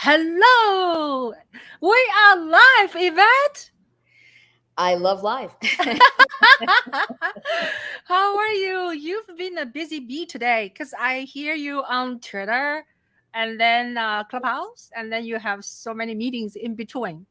Hello, we are live, Evette. I love live. How are you? You've been a busy bee today because I hear you on Twitter and then Clubhouse, and then you have so many meetings in between.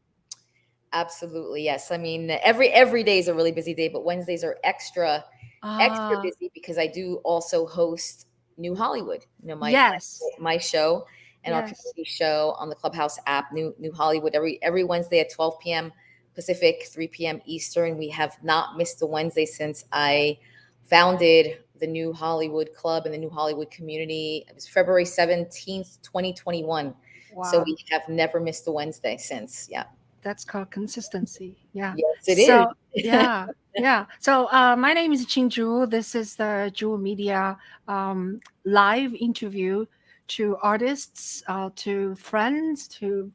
Absolutely, yes. I mean, every day is a really busy day, but Wednesdays are extra Ah, busy because I do also host New Hollywood. yes, My show and our yes. community show on the Clubhouse app, New Hollywood, every Wednesday at 12 p.m. Pacific, 3 p.m. Eastern. We have not missed a Wednesday since I founded the New Hollywood Club and the New Hollywood community. It was February 17th, 2021. So Wow, we have never missed a Wednesday since. Yeah. that's called consistency. Yeah. Yes, it So, is. yeah, yeah. So, my name is Ching Juhl. This is the Juhl Media live interview to artists, to friends, to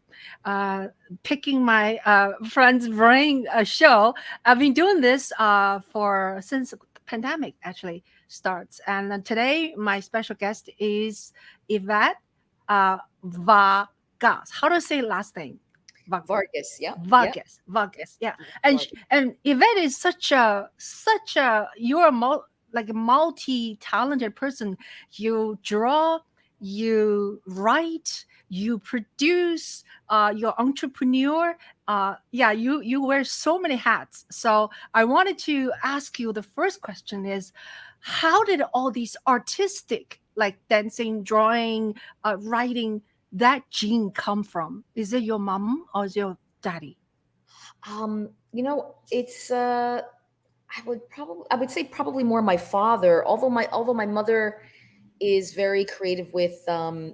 uh, picking my friend's brain show. I've been doing this for since the pandemic actually starts, and today my special guest is Evette Vargas. How to say last name? Vargas. Vargas. Yeah. Yeah. Vargas, yeah, and Vargas. Yvette is such a you're like a multi-talented person. You draw, you write, you produce, you're entrepreneur. Yeah, you wear so many hats. So I wanted to ask you the first question is, how did all these artistic like dancing, drawing, writing that gene come from? Is it your mom or is it your daddy? It's I would say probably more my father, although my mother is very creative with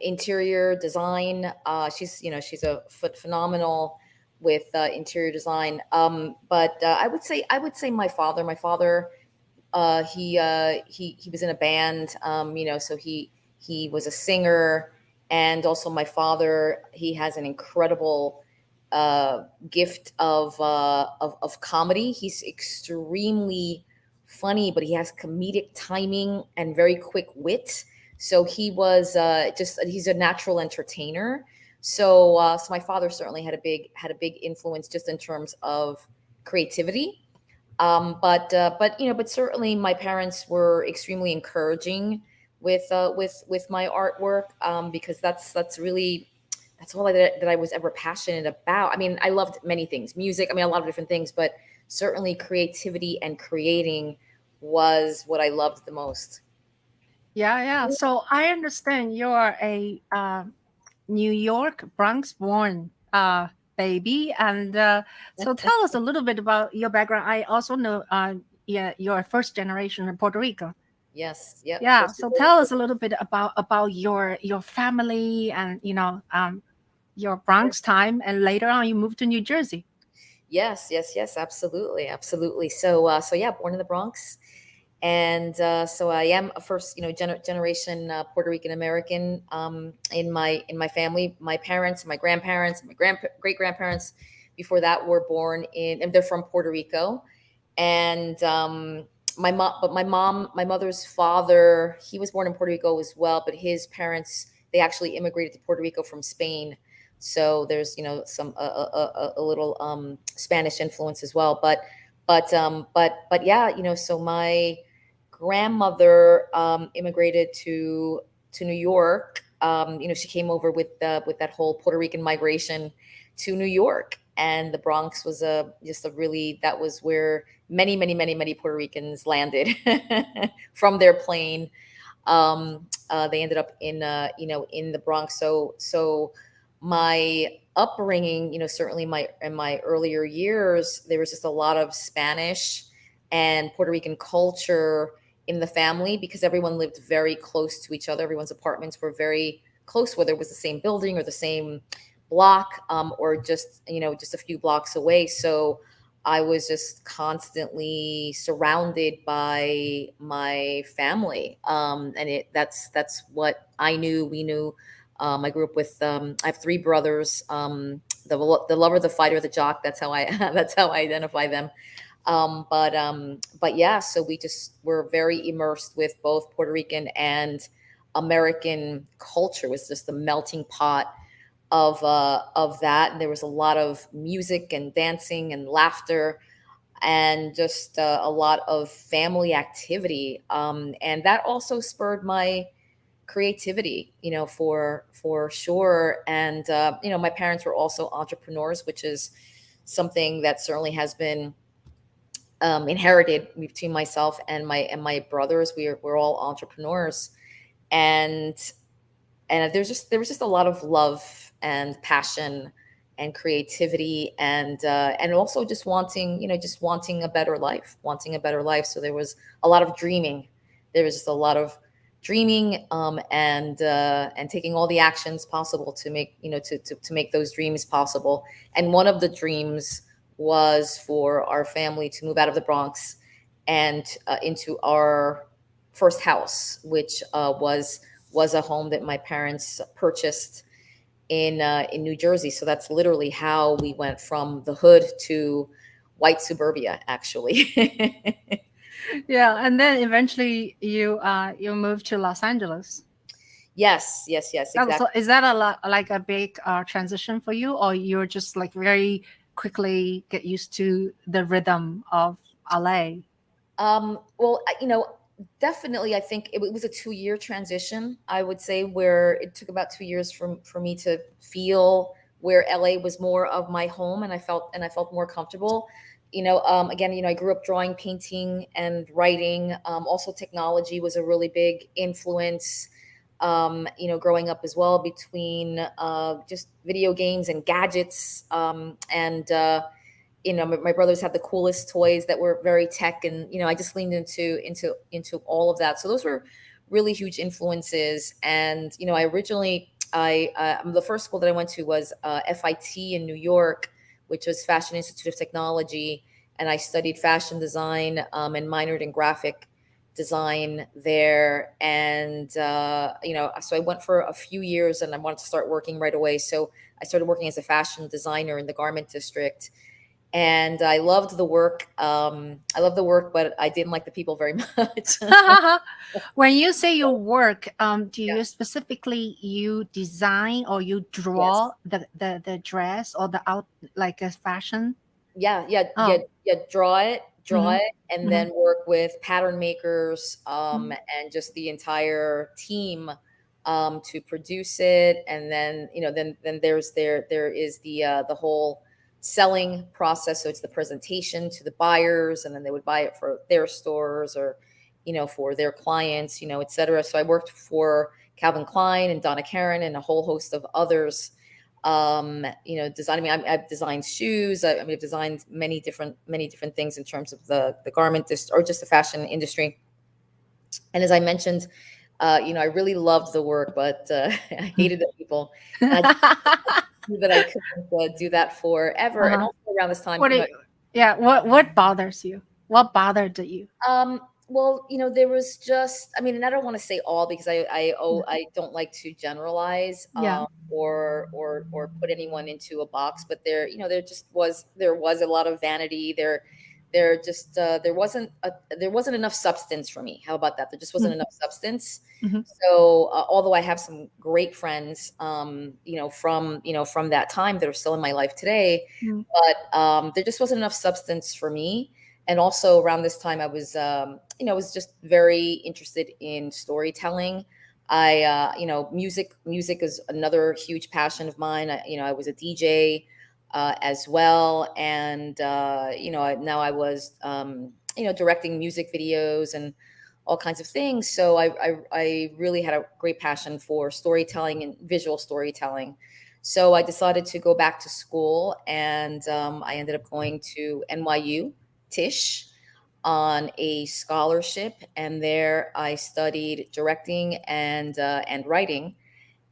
interior design. She's a phenomenal with interior design. But I would say my father. My father, he was in a band. So he was a singer, and also my father, he has an incredible gift of comedy. He's extremely funny, but he has comedic timing and very quick wit. So he's a natural entertainer. So my father certainly had a big influence just in terms of creativity. But certainly my parents were extremely encouraging with my artwork, because that's all that I was ever passionate about. I mean, I loved many things, music. I mean, a lot of different things, but certainly creativity and creating was what I loved the most. Yeah, yeah. So I understand you're a New York Bronx born baby, and so tell us a little bit about your background. I also know yeah, you're first generation in Puerto Rico. Yes, yep. Yeah, First of so all, tell us a little bit about your family and your Bronx time, and later on you moved to New Jersey. yes, yes, yes, absolutely, absolutely. So yeah, born in the Bronx, and so I am a first, generation Puerto Rican American, in my family. My parents, my grandparents, my great grandparents before that were born and they're from Puerto Rico, and my mother's father, he was born in Puerto Rico as well, but his parents, they actually immigrated to Puerto Rico from Spain. So there's some a little Spanish influence as well, but yeah, so my grandmother immigrated to New York. She came over with that whole Puerto Rican migration to New York, and the Bronx was just a really, that was where many, many, many, many Puerto Ricans landed from their plane. They ended up in the Bronx. So my upbringing, certainly in my earlier years, there was just a lot of Spanish and Puerto Rican culture in the family because everyone lived very close to each other. Everyone's apartments were very close, whether it was the same building or the same block, or just a few blocks away. So I was just constantly surrounded by my family, and that's what I knew. We knew. I grew up with. I have three brothers. The lover, the fighter, the jock. That's how I that's how I identify them. But yeah, so we just were very immersed with both Puerto Rican and American culture. It was just the melting pot of that. And there was a lot of music and dancing and laughter, and just a lot of family activity. And that also spurred my creativity, for sure. And my parents were also entrepreneurs, which is something that certainly has been inherited between myself and my brothers. We're all entrepreneurs, and there was just a lot of love and passion and creativity, and also just wanting a better life, So there was a lot of dreaming. There was just a lot of dreaming, and taking all the actions possible to make to make those dreams possible. And one of the dreams was for our family to move out of the Bronx and into our first house, which was a home that my parents purchased in New Jersey. So that's literally how we went from the hood to white suburbia, actually. Yeah, and then eventually you moved to Los Angeles. Yes, exactly. Is that a lot like a big transition for you, or you're just like very quickly get used to the rhythm of LA? Well, definitely, I think it was a 2-year transition. I would say, where it took about 2 years for me to feel where LA was more of my home, and I felt more comfortable. Again, I grew up drawing, painting, and writing. Also, technology was a really big influence. Growing up as well, between just video games and gadgets, and my brothers had the coolest toys that were very tech, and I just leaned into all of that. So those were really huge influences. And I originally, the first school that I went to was FIT in New York, which was Fashion Institute of Technology, and I studied fashion design, and minored in graphic design there. And so I went for a few years, and I wanted to start working right away. So I started working as a fashion designer in the garment district, and I loved the work. But I didn't like the people very much. When you say your work, do Yeah. you specifically you design or you Yes. draw the dress or the out like a fashion? Yeah, yeah, yeah, Oh, yeah. Draw mm-hmm, it, and mm-hmm, then work with pattern makers, mm-hmm. and just the entire team, to produce it. And then then there is the whole selling process. So it's the presentation to the buyers, and then they would buy it for their stores, or for their clients, etc. So I worked for Calvin Klein and Donna Karan and a whole host of others, designing. I've designed shoes. I've designed many different things in terms of the garment or just the fashion industry. And as I mentioned, I really loved the work, but I hated the people, and I just knew that I couldn't do that forever. And Uh-huh. also around this time, What do yeah, what bothers you? What bothered you? well, there was just, I mean, and I don't want to say all, because Yeah. I don't like to generalize, Yeah. or put anyone into a box. But there was a lot of vanity there. There wasn't enough substance for me. How about that? There just wasn't enough substance. Mm-hmm. So although I have some great friends, from that time, that are still in my life today, but there just wasn't enough substance for me. And also around this time, I was just very interested in storytelling. Music is another huge passion of mine. I was a DJ, as well. And now I was, directing music videos and all kinds of things. So I really had a great passion for storytelling and visual storytelling. So I decided to go back to school, and I ended up going to NYU Tisch on a scholarship, and there I studied directing and writing.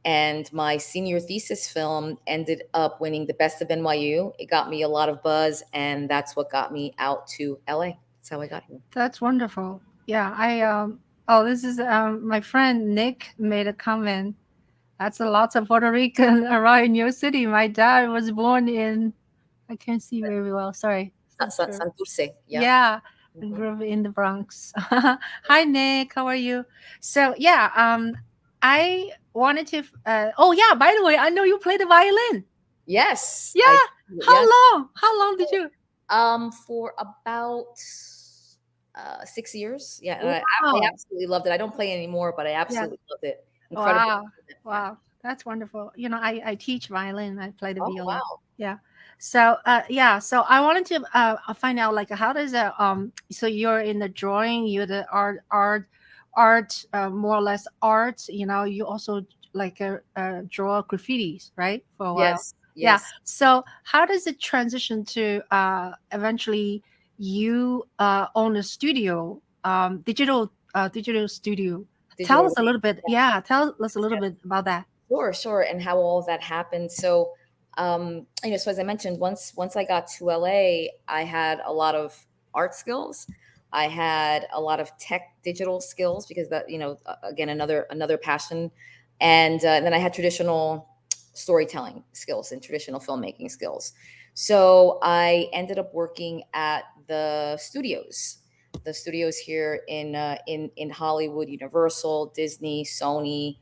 And my senior thesis film ended up winning the best of NYU. It got me a lot of buzz, and that's what got me out to LA. That's how I got here. That's wonderful. Yeah, I oh, this is my friend Nick made a comment. That's a lot of Puerto Rican around in your city. My dad was born in, I can't see very well. Sorry. Center. Santurce, yeah. Yeah, I Mhm. grew up in the Bronx. Hi Nick, how are you? So yeah, I wanted to. Oh yeah, by the way, I know you play the violin. Yes, Yeah. I How yes. long? How long did you? For about 6 years. Yeah, and I Wow. absolutely loved it. I don't play anymore, but I Yeah. absolutely loved it. Incredible. Wow. Yeah. Wow. That's wonderful. I teach violin. I play the Oh viola. wow. Yeah. So yeah. So I wanted to find out like how does that so you're in the drawing, you're the art more or less art. You also like draw graffitis, right? For a while. Yes. Yeah. Yes. So how does it transition to eventually you own a studio, digital studio? Tell Digital. us a little bit. Yeah, tell us a little bit about that. Sure, sure. And how all of that happened. So, so as I mentioned, once I got to LA, I had a lot of art skills. I had a lot of tech digital skills because that, again, another passion. And then I had traditional storytelling skills and traditional filmmaking skills. So I ended up working at the studios here in Hollywood, Universal, Disney, Sony,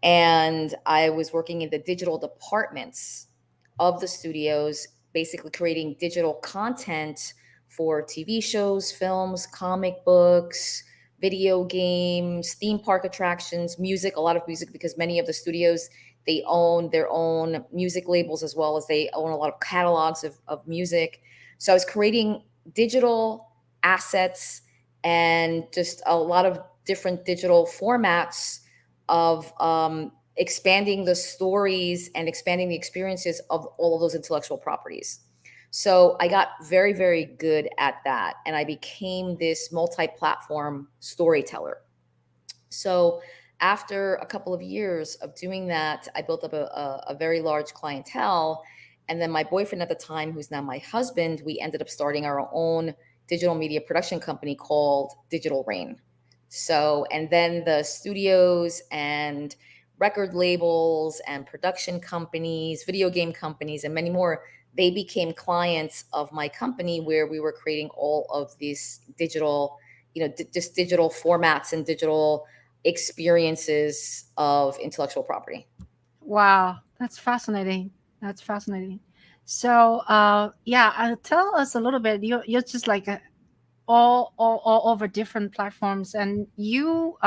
and I was working in the digital departments of the studios, basically creating digital content for TV shows, films, comic books, video games, theme park attractions, music, a lot of music, because many of the studios, they own their own music labels, as well as they own a lot of catalogs of music. So I was creating digital assets and just a lot of different digital formats of expanding the stories and expanding the experiences of all of those intellectual properties. So I got very, very good at that. And I became this multi-platform storyteller. So after a couple of years of doing that, I built up a very large clientele. And then my boyfriend at the time, who's now my husband, we ended up starting our own digital media production company called Digital Rain. So, and then the studios and record labels and production companies, video game companies, and many more, they became clients of my company, where we were creating all of these digital, just digital formats and digital experiences of intellectual property. Wow, that's fascinating. That's fascinating. So, yeah, tell us a little bit. You're just like all over different platforms, and you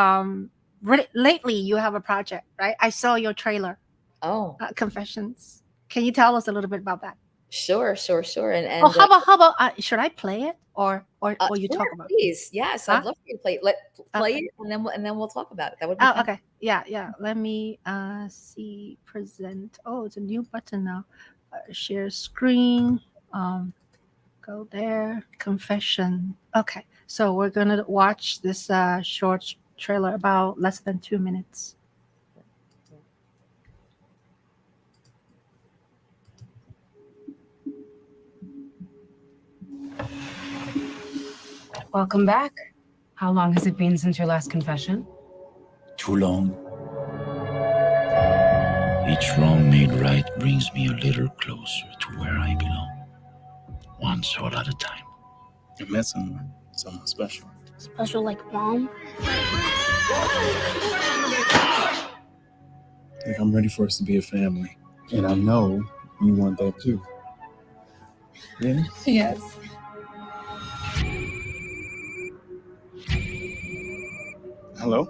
lately you have a project, right? I saw your trailer, Oh, Confessions. Can you tell us a little bit about that? sure, sure, sure. And Oh, and how about should I play it or you sure, talk about it? please, yes, I'd Huh? love for you to play Okay. it, and then we'll talk about it. That would be Oh, fantastic. okay. Yeah, yeah. Let me see present. Oh, it's a new button now. Share screen. Um, go there. Confession. Okay. So we're gonna watch this short trailer about less than 2 minutes. Welcome back. How long has it been since your last confession? Too long. Each wrong made right brings me a little closer to where I belong. One soul at a time. I met someone special. Special like mom? I think I'm ready for us to be a family. And I know you want that too. Yeah? Yes. Hello?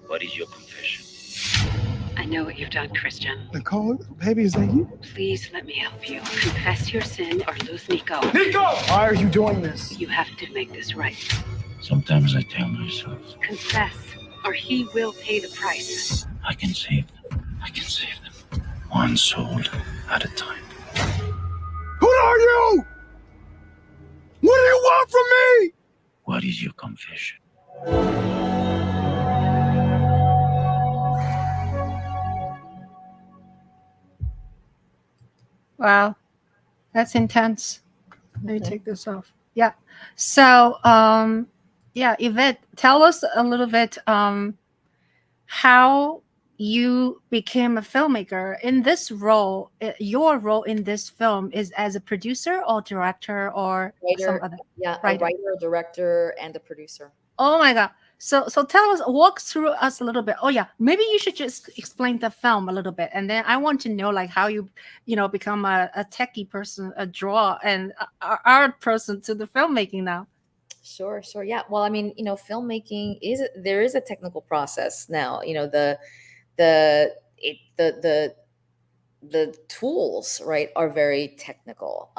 What is your confession? I know what you've done, Christian. Nicole, baby, is that you? Please let me help you. Confess your sin or lose Nico. Nico! Why are you doing this? You have to make this right. Sometimes I tell myself, Confess, or he will pay the price. I can save them. I can save them. One soul at a time. Who are you? What do you want from me? What is your confession? Wow, that's intense. Let me Okay. take this off. Yeah. So, yeah, Yvette, tell us a little bit how you became a filmmaker in this role. Your role in this film is as a producer or director or some Writer, other yeah, a writer. writer, a director, and a producer. Oh my God. So tell us, walk through us a little bit. Oh yeah, maybe you should just explain the film a little bit, and then I want to know like how you know become a techie person, a drawer, and a art person to the filmmaking now. Sure. Yeah. Well, I mean, filmmaking there is a technical process now. The it, the tools, right, are very technical.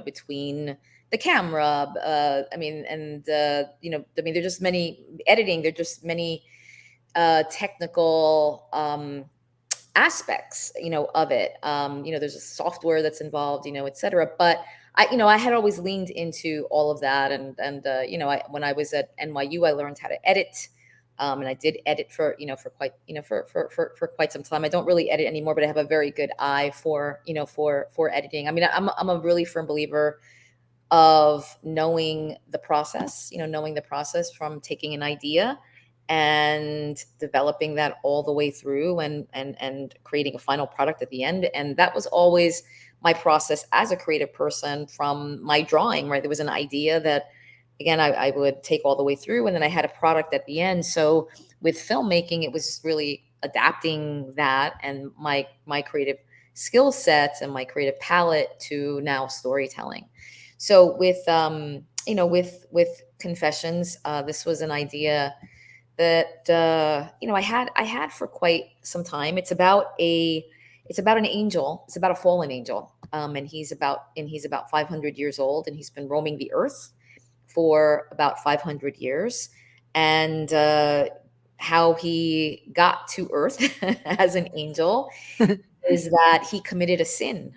Between the camera, there's just many editing. There's just many technical aspects, of it. There's a software that's involved, etc. But I had always leaned into all of that, when I was at NYU, I learned how to edit, and I did edit for quite some time. I don't really edit anymore, but I have a very good eye for editing. I mean, I'm a really firm believer of knowing the process, from taking an idea and developing that all the way through and creating a final product at the end. And that was always my process as a creative person from my drawing, right? There was an idea that, again, I would take all the way through, and then I had a product at the end. So with filmmaking, it was really adapting that and my creative skill sets and my creative palette to now storytelling. So with Confessions, this was an idea that I had for quite some time. It's about an angel. It's about a fallen angel, and he's about 500 years old, and he's been roaming the earth for about 500 years, and how he got to earth as an angel is that he committed a sin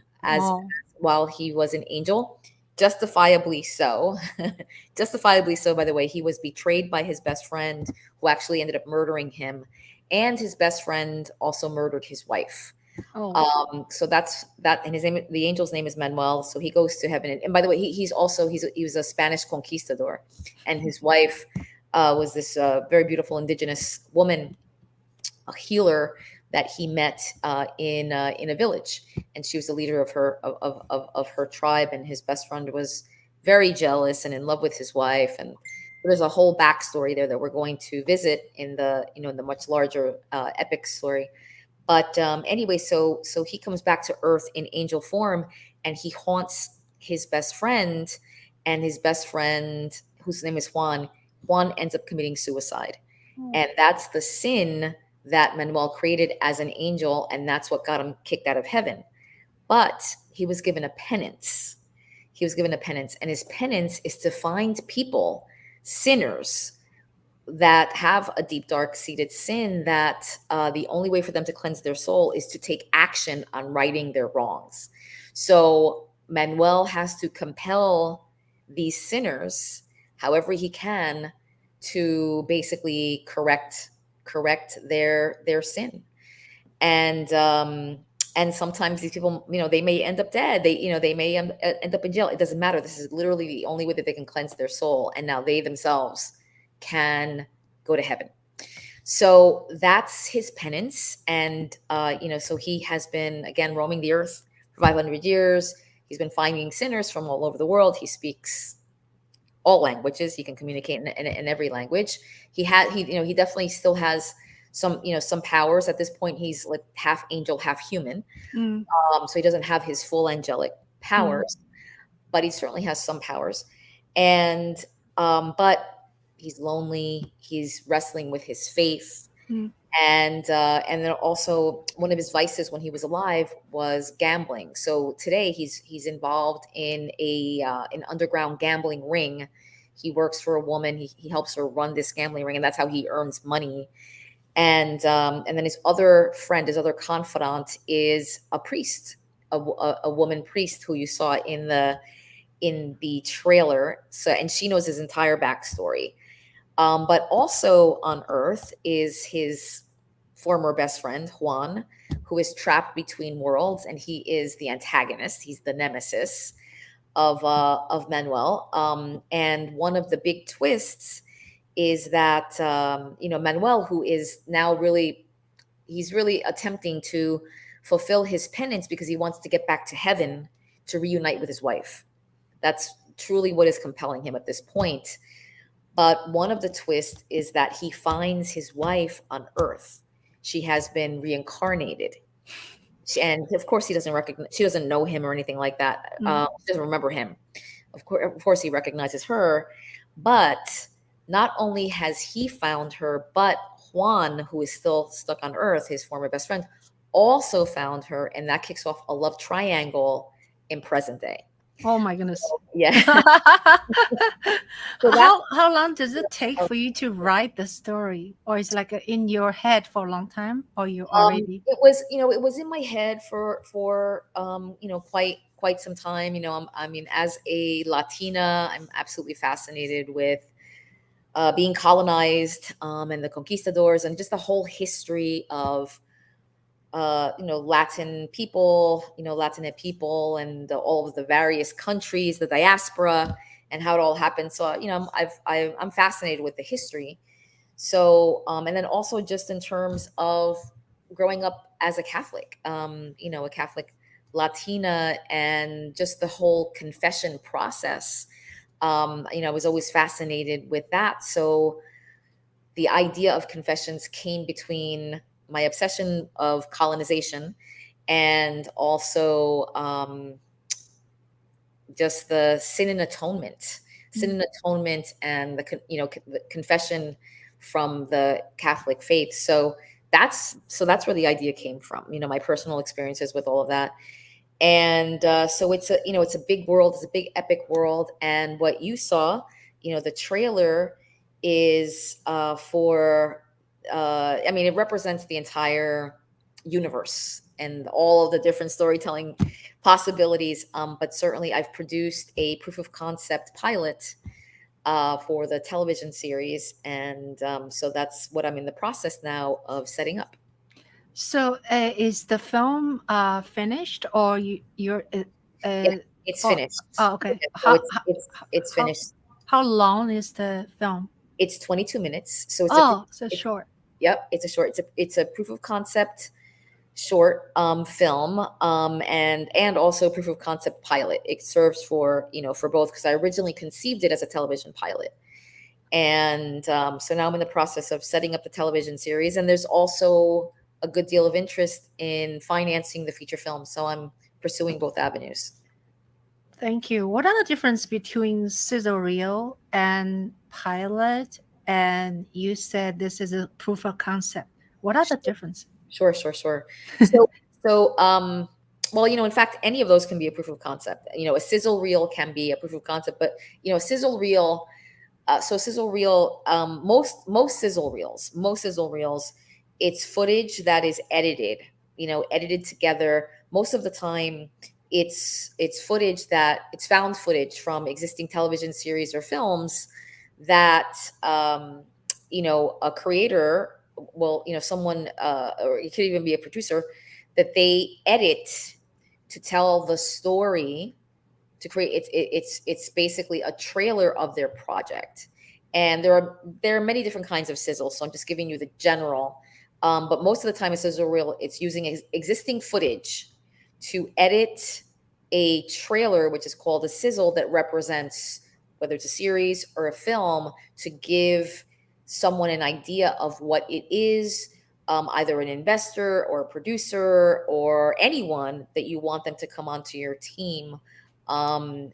while he was an angel. Justifiably so. Justifiably so, by the way. He was betrayed by his best friend, who actually ended up murdering him. And his best friend also murdered his wife. So that's that. And the angel's name is Manuel. So he goes to heaven. And by the way, he was a Spanish conquistador. And his wife was this very beautiful indigenous woman, a healer that he met in a village, and she was the leader of her tribe. And his best friend was very jealous and in love with his wife. And there's a whole backstory there that we're going to visit in the much larger epic story. But anyway, so he comes back to Earth in angel form, and he haunts his best friend, and his best friend, whose name is Juan, ends up committing suicide, and that's the sin that Manuel created as an angel, and that's what got him kicked out of heaven. But he was given a penance. And his penance is to find people, sinners, that have a deep, dark-seated sin, that the only way for them to cleanse their soul is to take action on righting their wrongs. So Manuel has to compel these sinners, however he can, to basically correct their sin. And sometimes these people, they may end up dead. They may end up in jail. It doesn't matter. This is literally the only way that they can cleanse their soul, and now they themselves can go to heaven. So that's his penance. And so he has been, again, roaming the earth for 500 years. He's been finding sinners from all over the world. He speaks all languages. He can communicate in every language. He definitely still has some powers. At this point, he's like half angel, half human. So he doesn't have his full angelic powers, but he certainly has some powers. And but he's lonely. He's wrestling with his faith. And then also one of his vices when he was alive was gambling. So today he's involved in an underground gambling ring. He works for a woman. He helps her run this gambling ring, and that's how he earns money. And then his other friend, his other confidant, is a priest, a woman priest who you saw in the trailer. So, and she knows his entire backstory. But also on Earth is his former best friend, Juan, who is trapped between worlds, and he is the antagonist. He's the nemesis of Manuel. And one of the big twists is that, Manuel, who is now he's really attempting to fulfill his penance because he wants to get back to heaven to reunite with his wife. That's truly what is compelling him at this point. But one of the twists is that he finds his wife on Earth. She has been reincarnated. And of course, she doesn't know him or anything like that. She doesn't remember him. Of course, he recognizes her. But not only has he found her, but Juan, who is still stuck on Earth, his former best friend, also found her. And that kicks off a love triangle in present day. Oh my goodness. Yeah. So how long does it take for you to write the story? Or is it like in your head for a long time? Or you already it was in my head for quite some time. As a Latina, I'm absolutely fascinated with being colonized and the conquistadors and just the whole history of Latin people, Latinate people, and all of the various countries, the diaspora, and how it all happened. So, I'm fascinated with the history. So, and then also just in terms of growing up as a Catholic, a Catholic Latina, and just the whole confession process. I was always fascinated with that. So the idea of confessions came between my obsession of colonization and also just the sin and atonement and the confession from the Catholic faith. So that's where the idea came from, my personal experiences with all of that. And so it's a big world, it's a big epic world. And what you saw, the trailer is it represents the entire universe and all of the different storytelling possibilities. But certainly I've produced a proof of concept pilot for the television series. And so that's what I'm in the process now of setting up. So is the film finished, or you're it's finished. Oh, okay. So it's finished. How long is the film? It's 22 minutes. So it's short. Yep, it's a short. It's a proof of concept short film, and also proof of concept pilot. It serves for both, because I originally conceived it as a television pilot, and so now I'm in the process of setting up the television series, and there's also a good deal of interest in financing the feature film. So I'm pursuing both avenues. Thank you. What are the difference between sizzle reel and pilot? And you said this is a proof of concept. What are the differences? Sure. So, in fact, any of those can be a proof of concept. A sizzle reel can be a proof of concept, but a sizzle reel. Sizzle reel. Most sizzle reels, it's footage that is edited together. Most of the time, it's found footage from existing television series or films that a creator will, someone, or it could even be a producer, that they edit to tell the story, to create. It's basically a trailer of their project. And there are many different kinds of sizzle. So I'm just giving you the general. But most of the time, a sizzle reel, it's using existing footage to edit a trailer, which is called a sizzle, that represents whether it's a series or a film, to give someone an idea of what it is, either an investor or a producer or anyone that you want them to come onto your team. So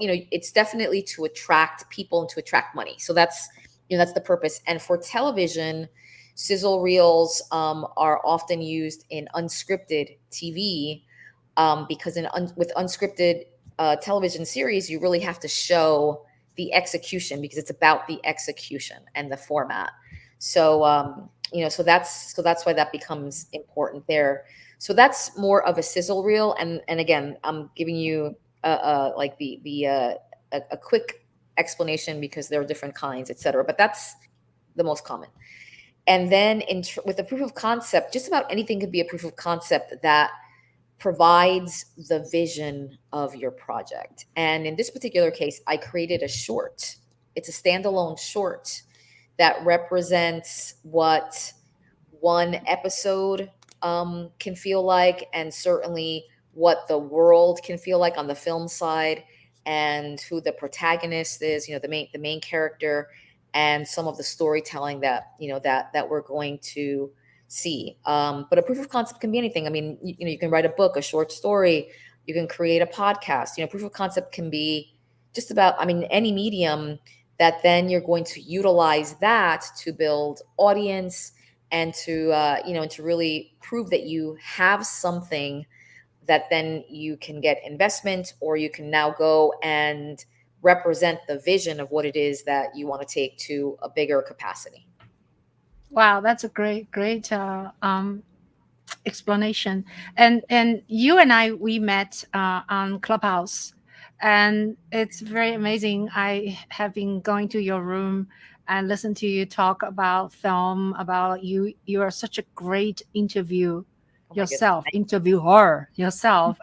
it's definitely to attract people and to attract money. So that's the purpose. And for television, sizzle reels are often used in unscripted TV, because with unscripted television series, you really have to show the execution, because it's about the execution and the format. So so that's why that becomes important there. So that's more of a sizzle reel, and again, I'm giving you a quick explanation, because there are different kinds, etc. But that's the most common. And then with the proof of concept, just about anything could be a proof of concept that provides the vision of your project. And in this particular case, I created a short. It's a standalone short that represents what one episode can feel like, and certainly what the world can feel like on the film side. and who the protagonist is, the main character, and some of the storytelling that that we're going to see. But a proof of concept can be anything. I mean, you can write a book, a short story, you can create a podcast. Proof of concept can be just about, any medium that then you're going to utilize that to build audience and to and to really prove that you have something that then you can get investment, or you can now go and represent the vision of what it is that you want to take to a bigger capacity. Wow, that's a great explanation. And you and we met on Clubhouse, and it's very amazing. I have been going to your room and listen to you talk about film, about you. You are such a great interviewer yourself.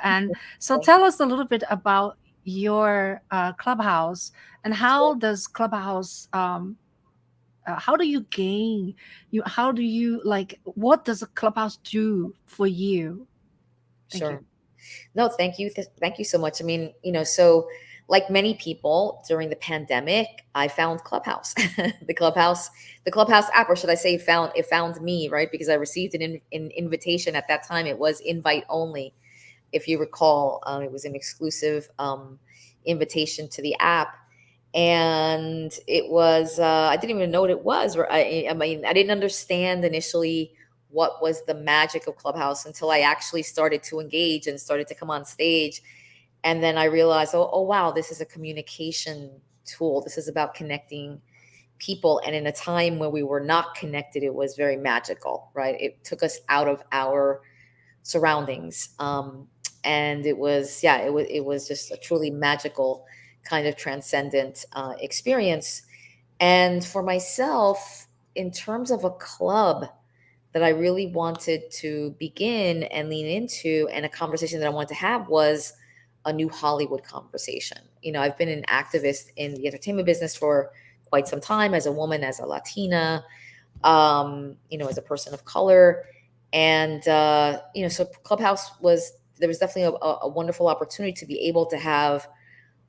And so tell us a little bit about your Clubhouse, and how does Clubhouse how do you gain how do you what does a Clubhouse do for you? Thank you. No, thank you. Thank you so much. So like many people during the pandemic, I found Clubhouse, the Clubhouse app, or should I say it found me, right? Because I received an invitation at that time. It was invite only. If you recall, it was an exclusive invitation to the app. And it was, I didn't even know what it was. I didn't understand initially what was the magic of Clubhouse until I actually started to engage and started to come on stage. And then I realized, oh wow, this is a communication tool. This is about connecting people. And in a time where we were not connected, it was very magical, right? It took us out of our surroundings. And it was just a truly magical kind of transcendent experience. And for myself, in terms of a club that I really wanted to begin and lean into, and a conversation that I wanted to have, was a new Hollywood conversation. I've been an activist in the entertainment business for quite some time, as a woman, as a Latina, as a person of color. And, so Clubhouse there was definitely a wonderful opportunity to be able to have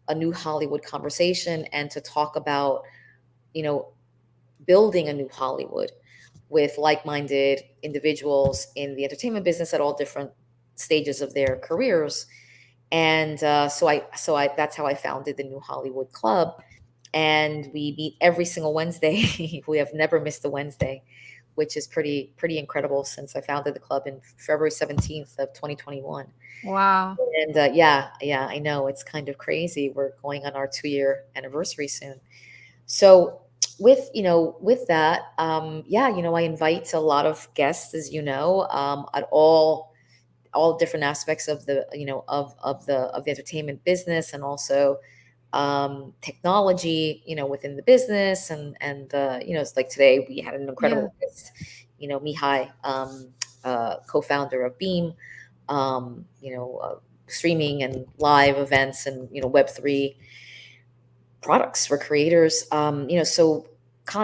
a new Hollywood conversation and to talk about, building a new Hollywood with like-minded individuals in the entertainment business at all different stages of their careers. And so that's how I founded the New Hollywood Club. And we meet every single Wednesday. We have never missed a Wednesday, which is pretty incredible since I founded the club in February 17th of 2021. Wow. And I know, it's kind of crazy. We're going on our 2-year anniversary soon. So with that, I invite a lot of guests, as at all different aspects of the, of the entertainment business, and also technology, within the business. And it's like today we had an incredible guest, Mihai, co-founder of Beam, streaming and live events and, Web3 products for creators. So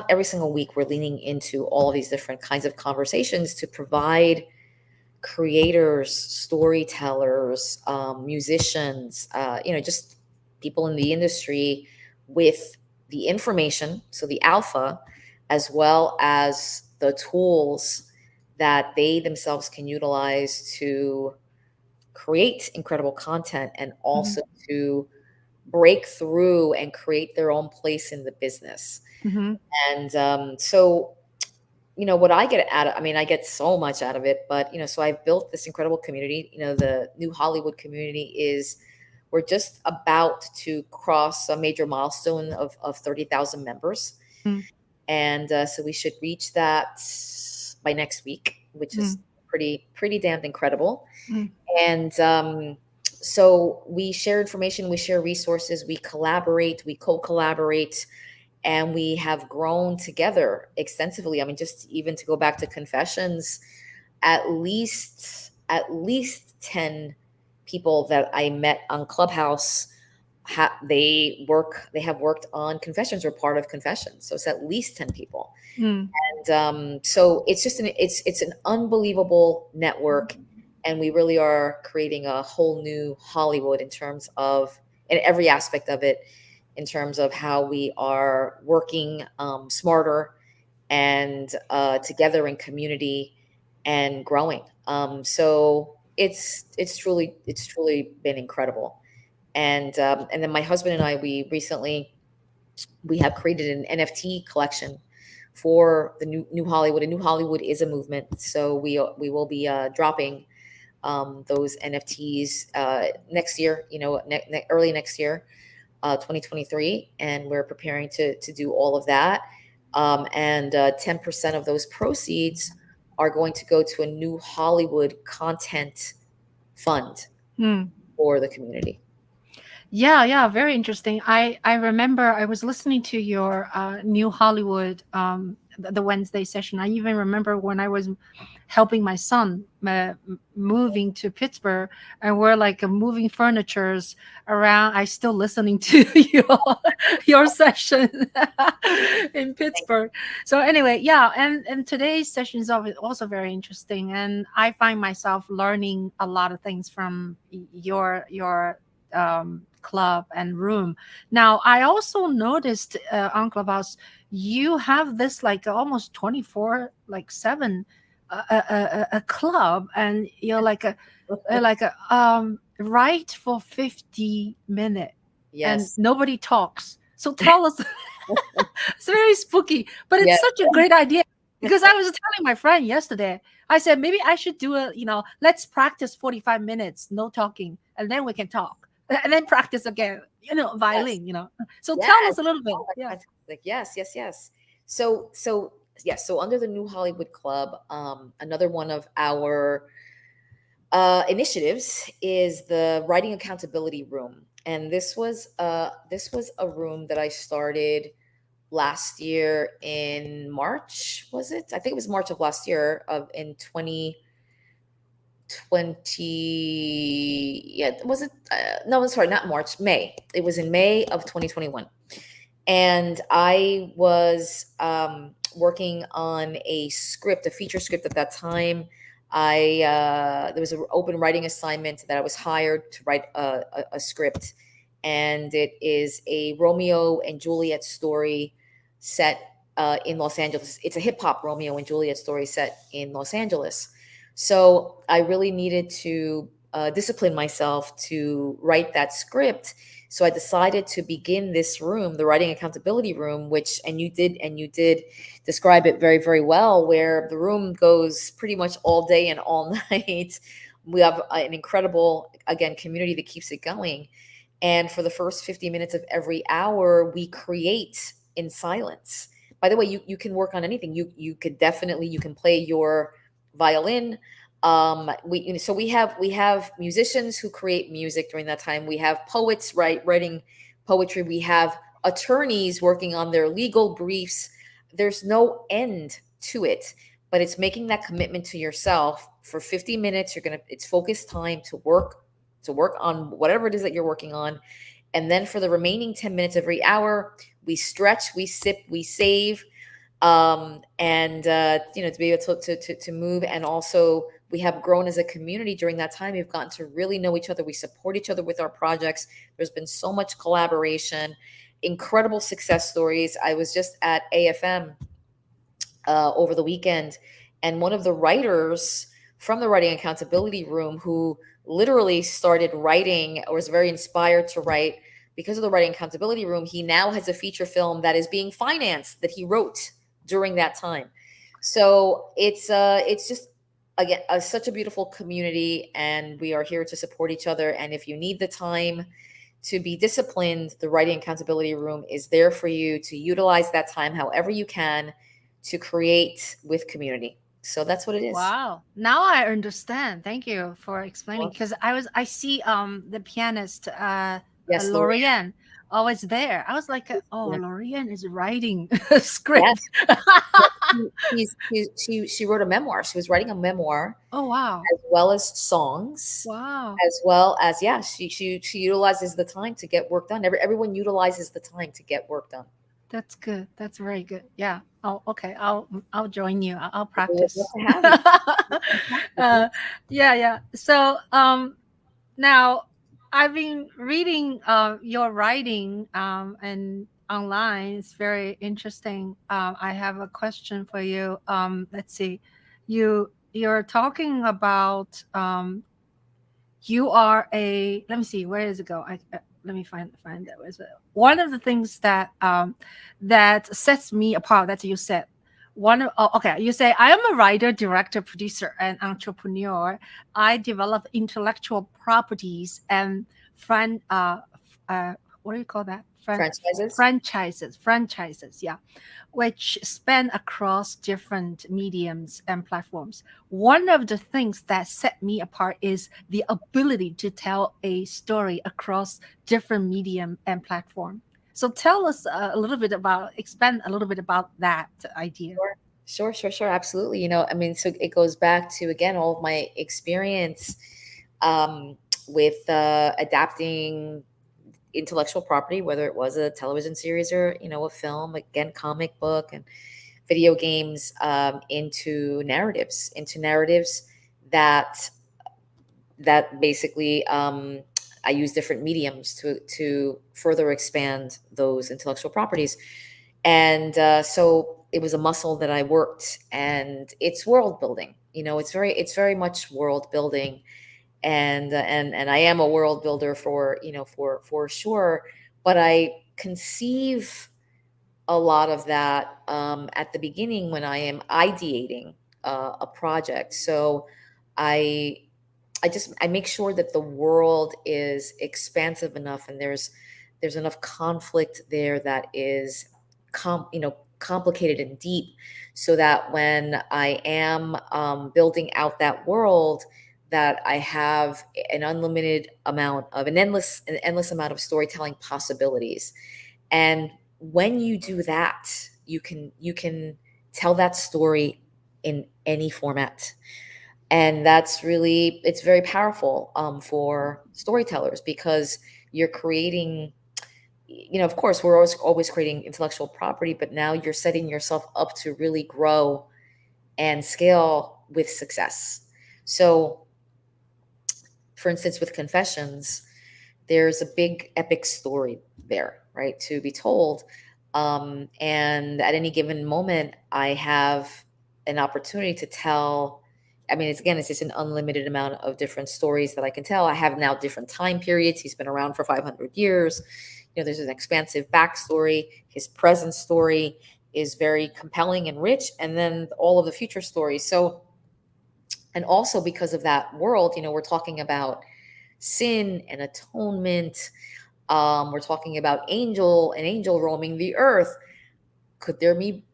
every single week we're leaning into all of these different kinds of conversations to provide creators, storytellers, musicians, just people in the industry with the information, so the alpha, as well as the tools that they themselves can utilize to create incredible content, and also to break through and create their own place in the business. And so what I get out of, I get so much out of it, but so I've built this incredible community. The New Hollywood community we're just about to cross a major milestone of 30,000 members. And so we should reach that by next week, which is pretty damn incredible. And so we share information, we share resources, we collaborate, we co-collaborate, and we have grown together extensively. Just even to go back to Confessions, at least 10 people that I met on Clubhouse, they have worked on Confessions, or part of Confessions. So it's at least 10 people. And so it's just it's an unbelievable network. And we really are creating a whole new Hollywood in terms of in every aspect of it, in terms of how we are working smarter and together in community and growing. So it's truly been incredible. And then my husband and I, we have created an NFT collection for the new Hollywood. And New Hollywood is a movement, so we will be dropping those NFTs next year. Early next year, 2023, and we're preparing to do all of that. And 10% of those proceeds are going to go to a New Hollywood content fund for the community. Yeah, very interesting. I remember I was listening to your New Hollywood the Wednesday session. I even remember when I was helping my son moving to Pittsburgh, and we're like moving furnitures around. I still listening to your session in Pittsburgh. So anyway, yeah, and today's session is also very interesting, and I find myself learning a lot of things from your club and room. Now, I also noticed on Clubhouse, you have this like almost 24/7 a club, and you're like a write for 50 minutes. Yes. And nobody talks. So tell us. It's very spooky, but it's such a great idea. Because I was telling my friend yesterday, I said, maybe I should do let's practice 45 minutes, no talking, and then we can talk. And then practice again, violin, So tell us a little bit. Yeah. Fantastic. Yes. So under the New Hollywood Club, another one of our initiatives is the Writing Accountability Room. And this was a room that I started last year in March, was it? I think it was March of last year in 2020. Yeah, was it? No, sorry, not March, May. It was in May of 2021. And I was working on a feature script at that time. There was an open writing assignment that I was hired to write a script. And it is a Romeo and Juliet story set in Los Angeles. It's a hip hop Romeo and Juliet story set in Los Angeles. So I really needed to discipline myself to write that script. So I decided to begin this room, the Writing Accountability Room, and you did describe it very, very well, where the room goes pretty much all day and all night. We have an incredible, again, community that keeps it going. And for the first 50 minutes of every hour, we create in silence. By the way, you can work on anything. You can play your violin. We have musicians who create music during that time. We have poets writing poetry. We have attorneys working on their legal briefs. There's no end to it, but it's making that commitment to yourself for 50 minutes. It's focused time to work on whatever it is that you're working on. And then for the remaining 10 minutes every hour, we stretch, we sip, we save, to be able to move. And also we have grown as a community during that time. We've gotten to really know each other. We support each other with our projects. There's been so much collaboration, incredible success stories. I was just at AFM over the weekend, and one of the writers from the Writing Accountability Room, who literally started writing or was very inspired to write because of the Writing Accountability Room, he now has a feature film that is being financed that he wrote during that time. So it's just, again, such a beautiful community, and we are here to support each other. And if you need the time to be disciplined, the Writing Accountability Room is there for you to utilize that time however you can to create with community. So that's what it is. Wow. Now I understand. Thank you for explaining. Because I see the pianist Lorianne always there. I was like, Lorianne is writing a script. Yes. She wrote a memoir. She was writing a memoir. Oh wow. As well as songs. Wow. As well as she utilizes the time to get work done. Everyone utilizes the time to get work done. That's good. That's very good. Yeah. Oh, okay. I'll join you. I'll practice. Yeah. Yeah. So now I've been reading your writing and online. It's very interesting. I have a question for you. Let's see, you're talking about you are a. Let me see. Where does it go? Let me find that. Where's it? One of the things that that sets me apart. That you said. Okay, you say I am a writer, director, producer, and entrepreneur. I develop intellectual properties and friend what do you call that? Franchises, yeah, which span across different mediums and platforms. One of the things that set me apart is the ability to tell a story across different medium and platform. So tell us expand a little bit about that idea. Sure. Absolutely. I mean, so it goes back to, again, all of my experience with adapting intellectual property, whether it was a television series or, a film, again, comic book and video games, into narratives that basically I use different mediums to further expand those intellectual properties. And so it was a muscle that I worked, and it's world building. It's very much world building, and I am a world builder for sure. But I conceive a lot of that at the beginning when I am ideating a project. So I make sure that the world is expansive enough, and there's enough conflict there that is complicated and deep, so that when I am building out that world, that I have an endless amount of storytelling possibilities. And when you do that, you can tell that story in any format. And it's very powerful for storytellers, because you're creating, of course, we're always creating intellectual property, but now you're setting yourself up to really grow and scale with success. So, for instance, with Confessions, there's a big epic story there, right, to be told. And at any given moment, I have an opportunity to tell. I mean, it's just an unlimited amount of different stories that I can tell. I have now different time periods. He's been around for 500 years. There's an expansive backstory. His present story is very compelling and rich, and then all of the future stories. So, and also because of that world, we're talking about sin and atonement. We're talking about an angel roaming the earth. Could there be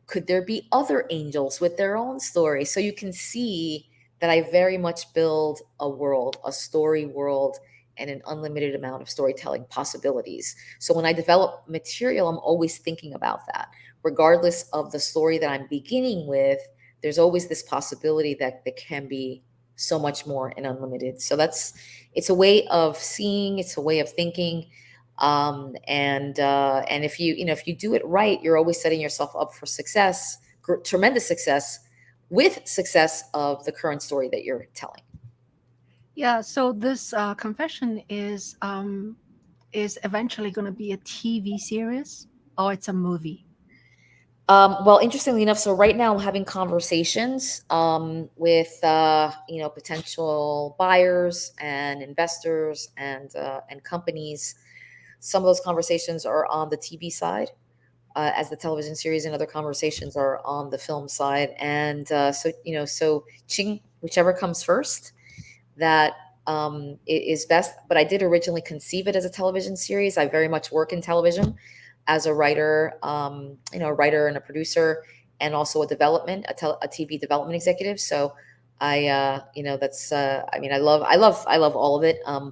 other angels with their own story? So you can see that I very much build a world, a story world, and an unlimited amount of storytelling possibilities. So when I develop material, I'm always thinking about that. Regardless of the story that I'm beginning with, there's always this possibility that there can be so much more and unlimited. So it's a way of seeing, it's a way of thinking. And if you do it right, you're always setting yourself up for success, tremendous success, with success of the current story that you're telling. Yeah. So this Confession is eventually going to be a TV series, or it's a movie? Well, interestingly enough, so right now I'm having conversations with potential buyers and investors and companies. Some of those conversations are on the TV side, as the television series, and other conversations are on the film side. And so Ching, whichever comes first, that is best. But I did originally conceive it as a television series. I very much work in television as a writer, a writer and a producer, and also a TV development executive. So I love all of it. I'm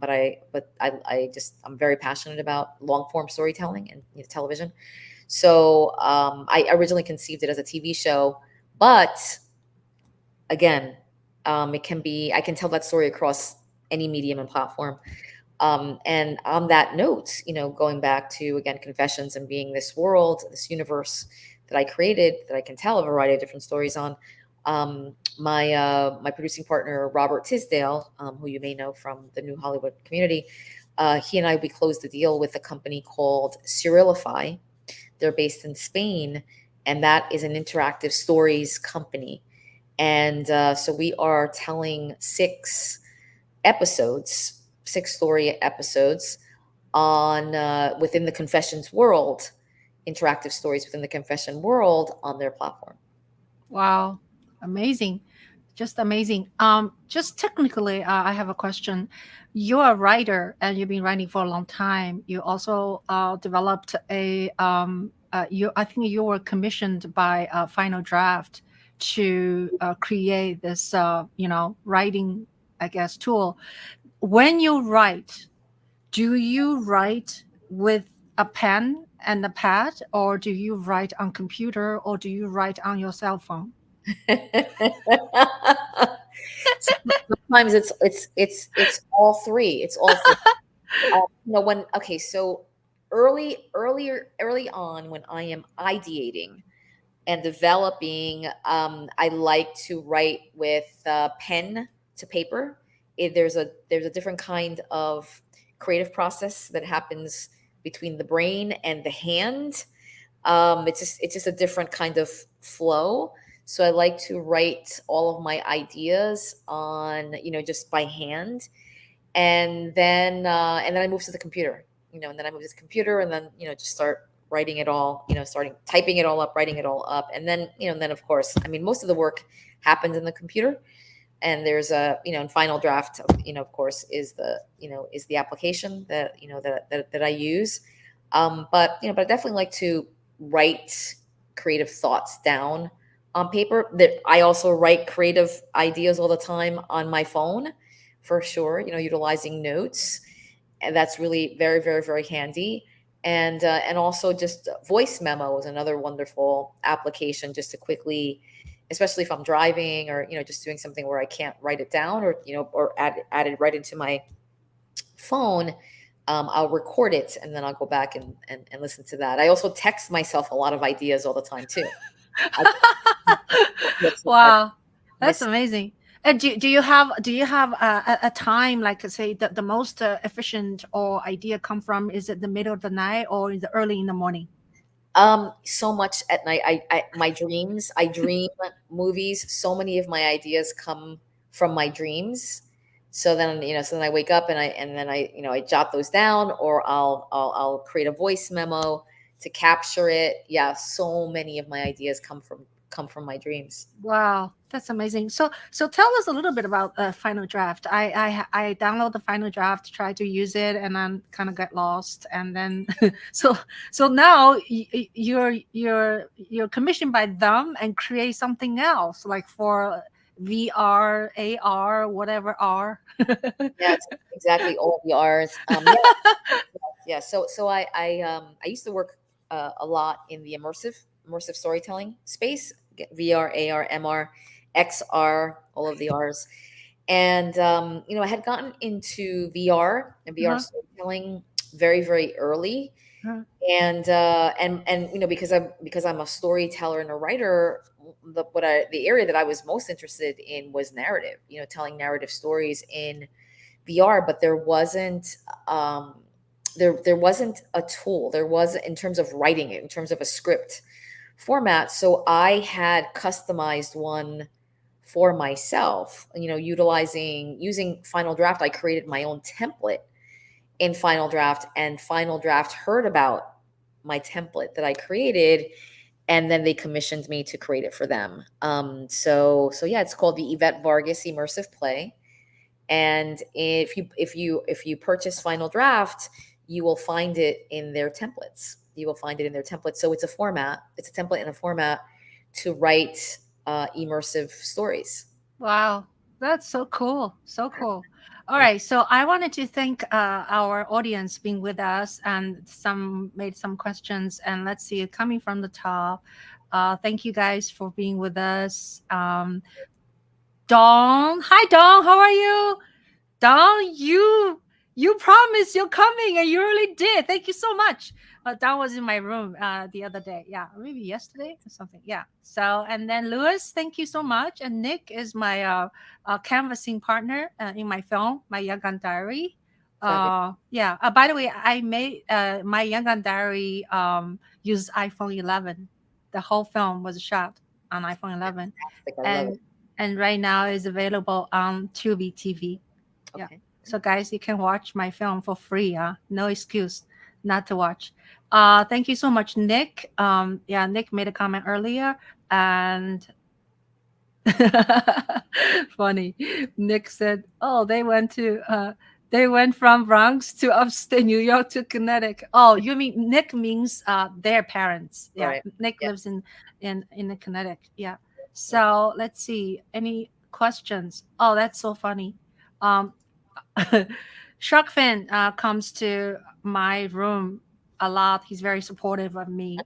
very passionate about long form storytelling and television. So I originally conceived it as a TV show, but again, I can tell that story across any medium and platform. And on that note, going back to, again, Confessions and being this world, this universe that I created, that I can tell a variety of different stories on. My producing partner, Robert Tisdale, who you may know from the new Hollywood community, we closed the deal with a company called Serialify. They're based in Spain, and that is an interactive stories company. And so we are telling 6 story episodes on within the confessions world, interactive stories within the confession world on their platform. Wow, amazing. Just amazing. Just technically, I have a question. You're a writer and you've been writing for a long time. You also developed I think you were commissioned by Final Draft to create this, writing, I guess, tool. When you write, do you write with a pen and a pad, or do you write on computer, or do you write on your cell phone? Sometimes it's all three. It's all three. So early on, when I am ideating and developing, I like to write with pen to paper. There's a different kind of creative process that happens between the brain and the hand. It's just a different kind of flow. So I like to write all of my ideas on, just by hand. And then I move to the computer, and then, just start writing it all, typing it all up, writing it all up. And then, of course, most of the work happens in the computer. And there's in Final Draft, of course, is the application that I use. But I definitely like to write creative thoughts down on paper. That I also write creative ideas all the time on my phone, for sure, utilizing notes. And that's really very, very, very handy. And also just voice memo is another wonderful application, just to quickly, especially if I'm driving or, just doing something where I can't write it down, or add it right into my phone. I'll record it and then I'll go back and listen to that. I also text myself a lot of ideas all the time too. Wow, that's amazing. And do you have a time, like, say, the most efficient or idea come from? Is it the middle of the night or is it early in the morning? So much at night. I dream movies. So many of my ideas come from my dreams. So then, I wake up and I jot those down, or I'll create a voice memo to capture it. Yeah. So many of my ideas come from my dreams. Wow, that's amazing. So tell us a little bit about Final Draft. I download the Final Draft, try to use it, and then kind of get lost. And then so now you're commissioned by them and create something else, like for VR, AR, whatever R. Yeah, exactly, all the R's. Yeah. So I used to work a lot in the immersive storytelling space. VR, AR, MR, XR, all of the R's. And, I had gotten into VR and VR storytelling very, very early. And because I'm a storyteller and a writer, the area that I was most interested in was narrative, telling narrative stories in VR, but there wasn't, there wasn't a tool. There was, in terms of writing it, in terms of a script format. So I had customized one for myself, using Final Draft. I created my own template in Final Draft, and Final Draft heard about my template that I created, and then they commissioned me to create it for them. So yeah, it's called the Evette Vargas Immersiveplay. And if you purchase Final Draft, you will find it in their templates. So it's a template and a format to write immersive stories. Wow, that's so cool. So cool. All right. So I wanted to thank our audience being with us, and some made some questions, and let's see, coming from the top. Thank you guys for being with us. Dawn. Hi, Dawn. How are you? Dawn, you promised you're coming, and you really did. Thank you so much. Dawn was in my room the other day. Yeah, maybe yesterday or something. Yeah. So, and then Louis, thank you so much. And Nick is my canvassing partner in my film, my Yagan Diary. Yeah. By the way, I made my Young Gun Diary used iPhone 11. The whole film was shot on iPhone 11, Fantastic. I love it. and right now is available on Tubi TV. Yeah. Okay. So guys, you can watch my film for free. No excuse not to watch. Thank you so much, Nick. Yeah, Nick made a comment earlier, and funny. Nick said, "Oh, they went from Bronx to upstate New York to Connecticut." Oh, you mean Nick means their parents? Yeah, Right. Nick Yeah. lives in the Connecticut. Yeah. So let's see. Any questions? Oh, that's so funny. Shark Fin comes to my room a lot. He's very supportive of me.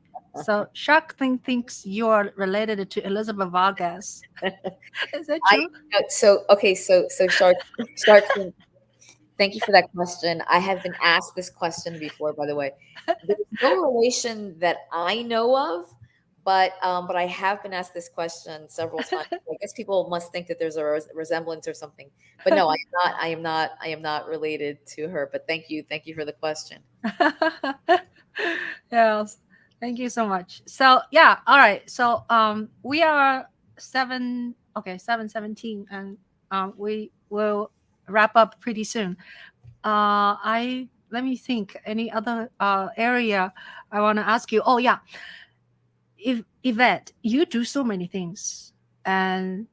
So Shark Fin thinks you're related to Elizabeth Vargas. Is that true? So Shark, thank you for that question. I have been asked this question before, by the way. There's no relation that I know of, but I have been asked this question several times. I guess people must think that there's a resemblance or something. But no, I am not related to her. But thank you for the question. Yes. Thank you so much. So yeah, all right. So we are 7:17, and we will wrap up pretty soon. Let me think. Any other area I want to ask you? Oh yeah, Evette, you do so many things, and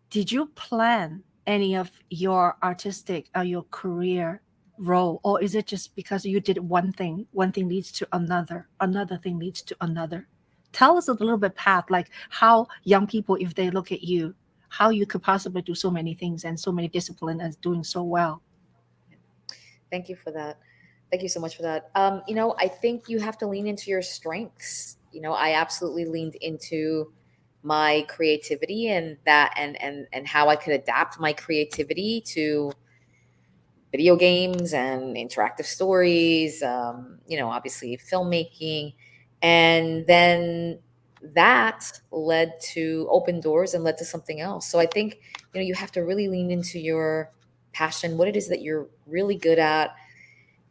did you plan any of your artistic or your career role, or is it just because you did one thing leads to another thing leads to another? Tell us a little bit, Pat, like how young people, if they look at you, how you could possibly do so many things and so many disciplines and doing so well. Thank you for that. Thank you so much for that. I think you have to lean into your strengths. I absolutely leaned into my creativity and that and how I could adapt my creativity to video games and interactive stories, obviously filmmaking. And then that led to open doors and led to something else. So I think, you have to really lean into your passion, what it is that you're really good at,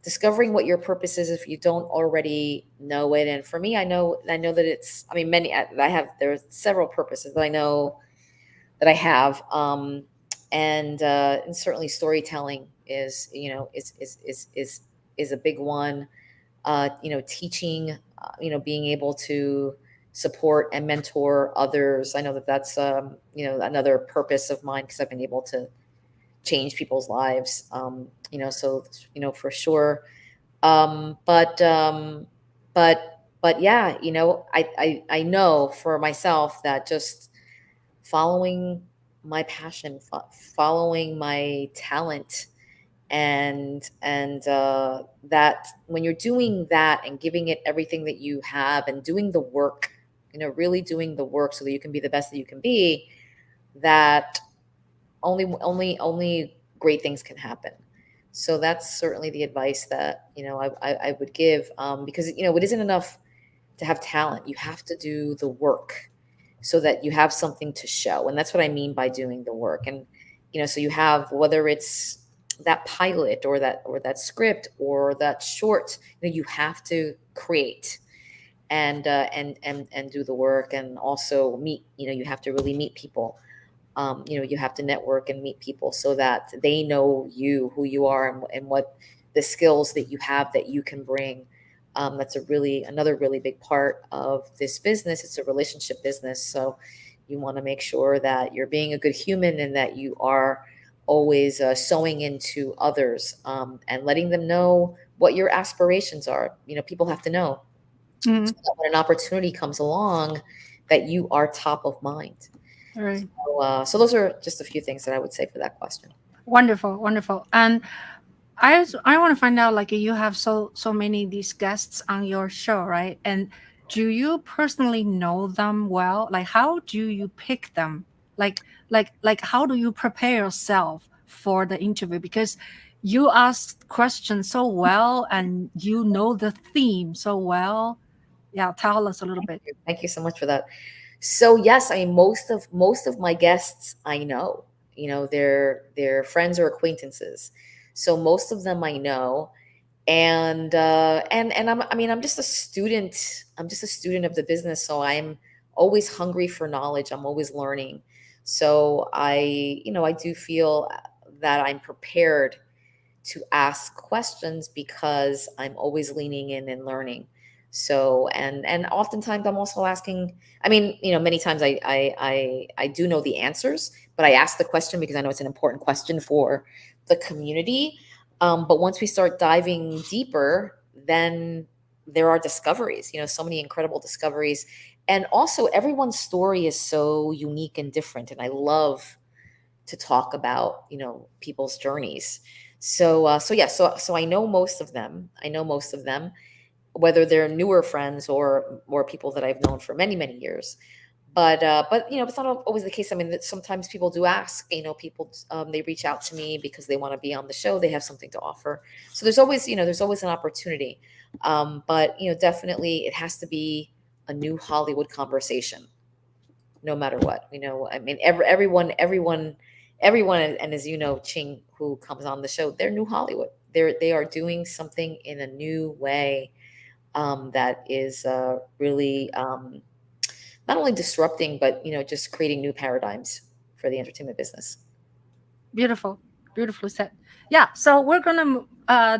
discovering what your purpose is if you don't already know it. And for me, I know that it's, there are several purposes that I know that I have. And certainly storytelling is a big one. Teaching, being able to support and mentor others. I know that that's, another purpose of mine, because I've been able to change people's lives. For sure. But yeah, I know for myself that just following my passion, following my talent, and that when you're doing that and giving it everything that you have and doing the work, really doing the work so that you can be the best that you can be, that only great things can happen. So that's certainly the advice that, I would give, because, it isn't enough to have talent. You have to do the work so that you have something to show. And that's what I mean by doing the work. And, so you have, whether it's that pilot or that script or that short, you have to create and do the work, and also meet, you have to really meet people. You have to network and meet people so that they know you, who you are, and what the skills that you have that you can bring. That's another really big part of this business. It's a relationship business. So you want to make sure that you're being a good human and that you are always sewing into others, and letting them know what your aspirations are. People have to know, so that when an opportunity comes along, that you are top of mind. All right. So those are just a few things that I would say for that question. Wonderful. And I want to find out, like, you have so many these guests on your show, right? And do you personally know them well? Like, how do you pick them? Like how do you prepare yourself for the interview? Because you ask questions so well and you know the theme so well. Yeah, tell us a little bit. Thank you so much for that. So yes, most of my guests I know, they're friends or acquaintances. So most of them I know. And I'm just a student. I'm just a student of the business. So I'm always hungry for knowledge. I'm always learning. So I do feel that I'm prepared to ask questions because I'm always leaning in and learning. So and oftentimes I'm also asking. I mean, many times I do know the answers, but I ask the question because I know it's an important question for the community. But once we start diving deeper, then there are discoveries. So many incredible discoveries, and also everyone's story is so unique and different. And I love to talk about people's journeys. So I know most of them. Whether they're newer friends or people that I've known for many, many years. But it's not always the case. I mean, sometimes people do ask. People they reach out to me because they want to be on the show. They have something to offer. So there's always an opportunity. But definitely it has to be a new Hollywood conversation, no matter what. I mean, everyone, and as you know, Ching, who comes on the show, they're new Hollywood. They are doing something in a new way that is really not only disrupting, but just creating new paradigms for the entertainment business. Beautifully said. Yeah, so we're gonna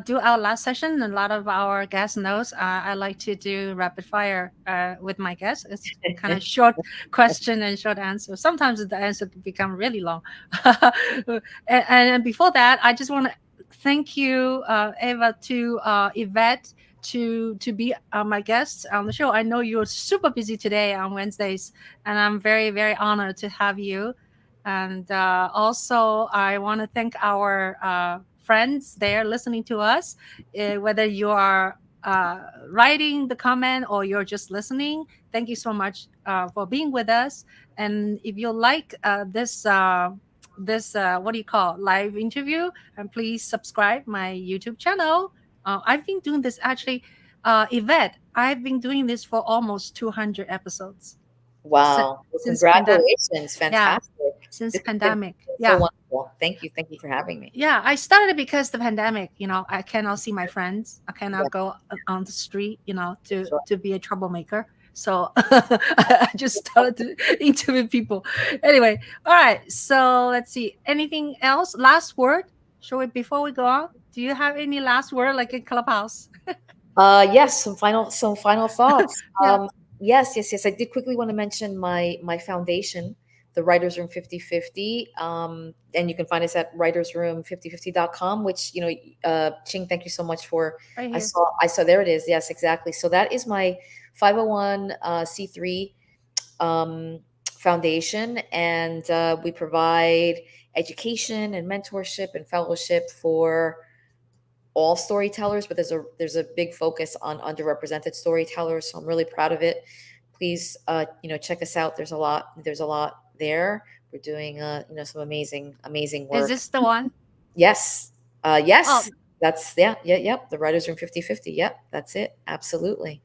do our last session. A lot of our guest knows I like to do rapid fire with my guests. It's kind of short question and short answer. Sometimes the answer can become really long. and before that, I just want to thank you, Eva, to Evette, to be my guest on the show. I know you're super busy today on Wednesdays, and I'm very, very honored to have you. And also, I want to thank our friends there listening to us, whether you are writing the comment or you're just listening. Thank you so much for being with us. And if you like this what do you call live interview, and please subscribe my YouTube channel. I've been doing this actually, Evette. I've been doing this for almost 200 episodes. Wow! Since Congratulations! Fantastic. Yeah, since pandemic. So Yeah. wonderful. Thank you for having me. Yeah, I started because the pandemic. I cannot see my friends. I cannot go on the street. To be a troublemaker. So I just started to interview people. Anyway, all right. So let's see. Anything else? Last word? Before we go on? Do you have any last word, like in Clubhouse? Yes. Some final thoughts. Yeah. Yes. I did quickly want to mention my foundation, the Writers Room 50/50. And you can find us at writersroom5050.com, which, Ching, thank you so much for. Right I here. saw there it is. Yes, exactly. So that is my 501c3 foundation. And we provide education and mentorship and fellowship for all storytellers, but there's a big focus on underrepresented storytellers. So I'm really proud of it. Please, check us out. There's a lot there. We're doing, some amazing work. Is this the one? Yes. Yes. Oh. That's, yep. The Writers Room 50/50. Yep. That's it. Absolutely.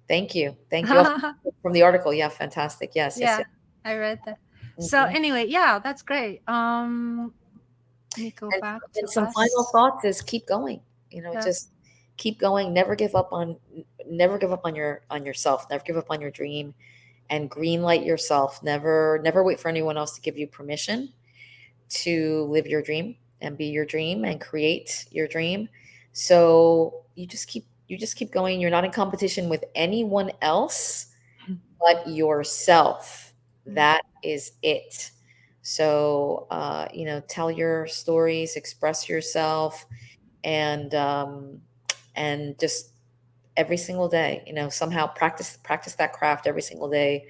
Thank you. From the article. Yeah. Fantastic. Yes. Yeah, Yes. I read that. So anyway, yeah, that's great. Let me go back to some us. final thoughts is keep going. Just keep going. Never give up on yourself. Never give up on your dream, and greenlight yourself. Never wait for anyone else to give you permission to live your dream and be your dream and create your dream. So you just keep going. You're not in competition with anyone else but yourself. That is it. So, tell your stories, express yourself, and just every single day, somehow practice that craft every single day.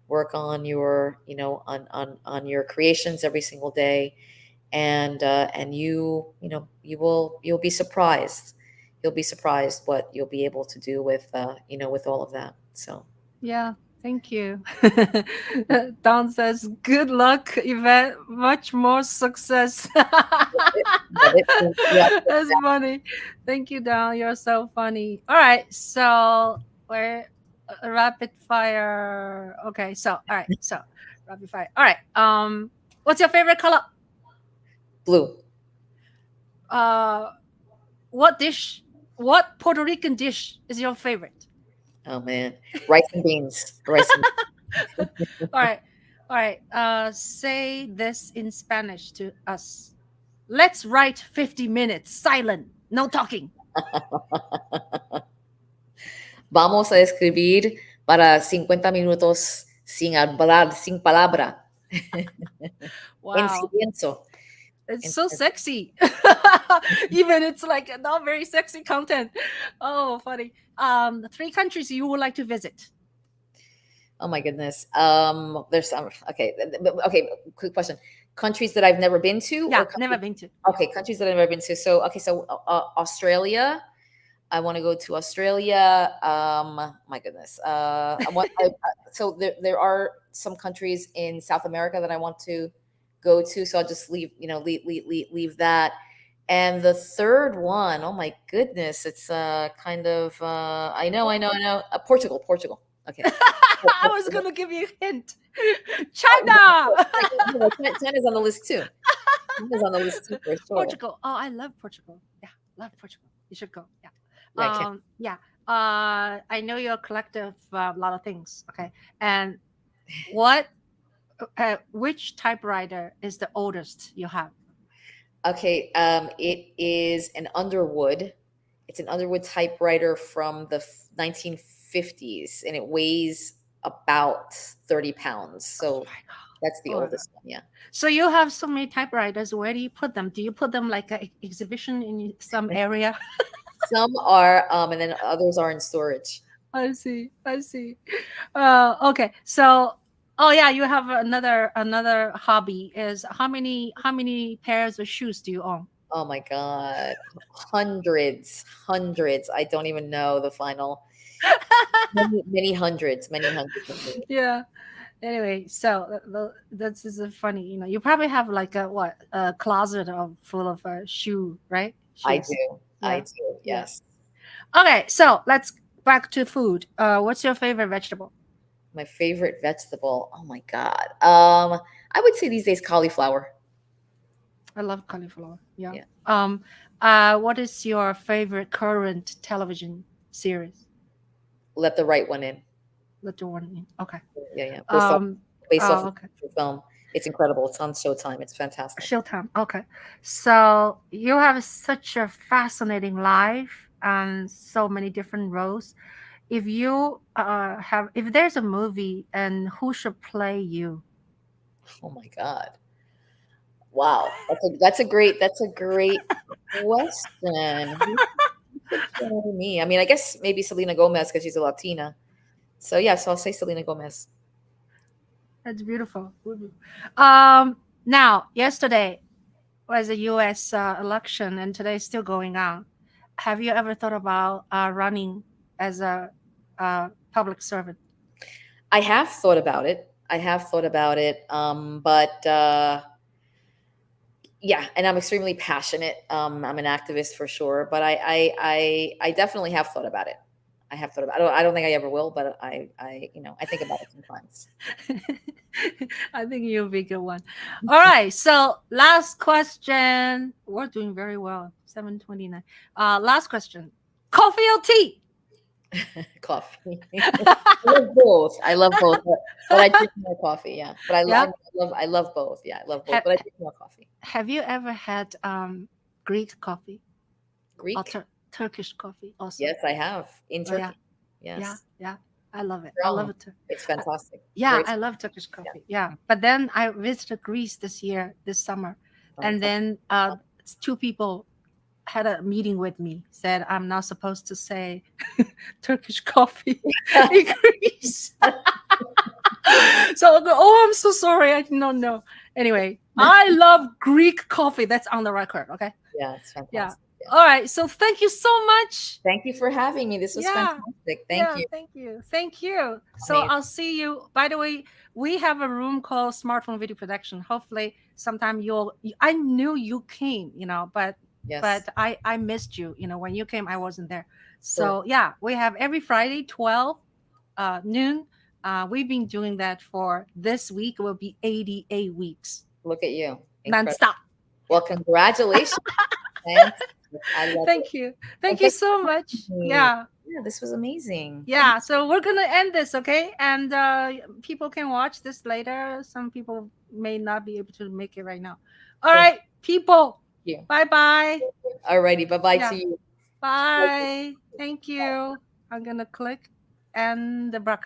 Work on your, on your creations every single day, and you'll be surprised. You'll be surprised what you'll be able to do with, with all of that. So. Yeah. Thank you. Don says, good luck, Evette. Much more success. That's funny. Thank you, Don. You're so funny. All right. So we're rapid fire. Okay. So, all right. So rapid fire. All right. What's your favorite color? Blue. what Puerto Rican dish is your favorite? Oh man, rice and beans. Rice and All right. Say this in Spanish to us. Let's write 50 minutes silent, no talking. Vamos a escribir para 50 minutos sin hablar, sin palabra. En Wow, silencio. it's so sexy. Even it's like not very sexy content. Oh, funny. 3 countries you would like to visit. Oh my goodness. There's some. Okay. Okay. Quick question. Countries that I've never been to? Yeah, or countries- never been to. Okay, countries that I've never been to. So Australia. I want to go to Australia. My goodness. So there are some countries in South America that I want to go to. So I'll just leave that. And the third one, oh my goodness, it's kind of I know. Portugal. Okay. I was gonna give you a hint. China. China's on the list too. China's on the list too for sure. Portugal. Oh, I love Portugal. Yeah, love Portugal. You should go. Yeah. Yeah, I know you're a collector of a lot of things. Okay. And what which typewriter is the oldest you have? Okay, it is an Underwood. It's an Underwood typewriter from the 1950s, and it weighs about 30 pounds. So that's the oldest one, yeah. So you have so many typewriters. Where do you put them? Do you put them like an exhibition in some area? Some are, and then others are in storage. I see. Okay. So, oh yeah, you have another hobby. Is how many pairs of shoes do you own? Oh my God, hundreds. I don't even know the final. many hundreds. Yeah. Anyway, so this is funny. You probably have like a closet full of shoe, right? Shoes. I do. Yes. Okay, so let's back to food. What's your favorite vegetable? My favorite vegetable. Oh my God. I would say these days cauliflower. I love cauliflower. Yeah. What is your favorite current television series? Let the Right One In. Let the one in. Okay. Yeah. Based off the film. It's incredible. It's on Showtime. It's fantastic. Showtime. Okay. So you have such a fascinating life and so many different roles. If you if there's a movie, and who should play you? Oh my God. Wow. That's a great question. Who should play me? I mean, I guess maybe Selena Gomez because she's a Latina. So I'll say Selena Gomez. That's beautiful. Now, yesterday was a U.S. Election, and today is still going on. Have you ever thought about running as a public servant? I have thought about it. But and I'm extremely passionate. I'm an activist for sure, but I definitely have thought about it. I don't think I ever will, but I think about it sometimes. I think you'll be a good one. All right. So last question. We're doing very well. 7:29. Last question. Coffee or tea? Coffee. I love both. But I drink more coffee. Yeah. But I love both. Yeah, I love both. But I drink more coffee. Have you ever had Greek coffee? Greek? Turkish coffee also. Yes, I have in Turkey. Yes. Yeah. I love it. I love it too. It's fantastic. I love Turkish coffee. Yeah. But then I visited Greece this summer. And then 2 people had a meeting with me, said I'm not supposed to say Turkish coffee in Greece. So I go, I'm so sorry. I did not know. Anyway, I love Greek coffee. That's on the record. Okay. Yeah, it's fantastic. Yeah. All right. So thank you so much. Thank you for having me. This was fantastic. Thank you. So I'll see you. By the way, we have a room called Smartphone Video Production. Hopefully sometime I knew you came, but I missed you. When you came, I wasn't there. So we have every Friday, 12 noon. We've been doing that for this week. Will be 88 weeks. Look at you. Non-stop. Well, congratulations. I love Thank it. you. And Thank you thank so much. you. Yeah. Yeah, this was amazing. Yeah. So we're going to end this, okay? And people can watch this later. Some people may not be able to make it right now. All right, people. Thank you. Bye-bye. Alrighty. Bye-bye Yeah. to you. Bye. Thank you. I'm going to click end the broadcast.